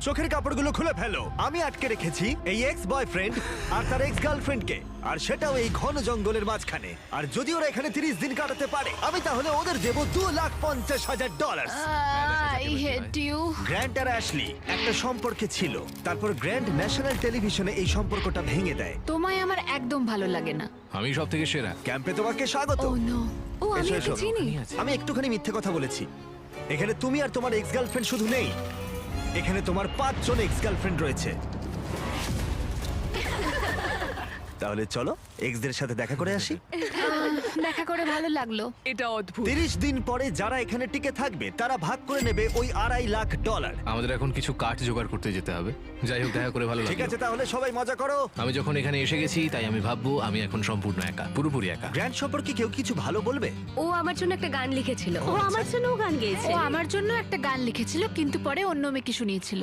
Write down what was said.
চোখের কাপড়গুলো খুলে ফেলো। আমি আটকে রেখেছি এই এক্স বয়ফ্রেন্ড আর তার এক্স গার্লফ্রেন্ডকে, আর সেটাও এই ঘন জঙ্গলের মাঝখানে। আর যদি ওরা এখানে 30 দিন কাটাতে পারে, আমি তাহলে ওদের দেবো $250,000। I hate you. গ্র্যান্ট আর অ্যাশলি একটা সম্পর্কে ছিল, তারপর গ্র্যান্ট ন্যাশনাল টেলিভিশনে এই সম্পর্কটা ভেঙে দেয়। তোমায় আমার একদম ভালো লাগে না। আমি সব থেকে সেরা। ক্যাম্পে তোমাকে স্বাগত। ও নো। ও আমি এসো, ওকে এসো। চিনি। আমি একটুখানি মিথ্যে কথা বলেছি। এখানে তুমি আর তোমার এক্স গার্লফ্রেন্ড শুধু নেই, এখানে তোমার 5 জন এক্স গার্লফ্রেন্ড রয়েছে। তাহলে চলো এক্সদের সাথে দেখা করে আসি। দেখা করে ভালো লাগলো। এটা অদ্ভুত। 30 দিন পরে যারা এখানে টিকে থাকবে তারা ভাগ করে নেবে ওই $2.5 লাখ। আমাদের এখন কিছু কাঠ জোগাড় করতে যেতে হবে। যাই হোক, দেখা করে ভালো ঠিক লাগলো। আছে, তাহলে সবাই মজা করো। আমি যখন এখানে এসে গেছি তাই আমি ভাববো আমি এখন সম্পূর্ণ একা, পুরোপুরি একা। গ্র্যান্ড সম্পর্কে কেউ কিছু ভালো বলবে? ও আমার জন্য একটা গান লিখেছিল, ও আমার জন্যও গান গেয়েছে। ও আমার জন্য একটা গান লিখেছিল, কিন্তু পরে অন্য মেয়েকে শুনিয়েছিল।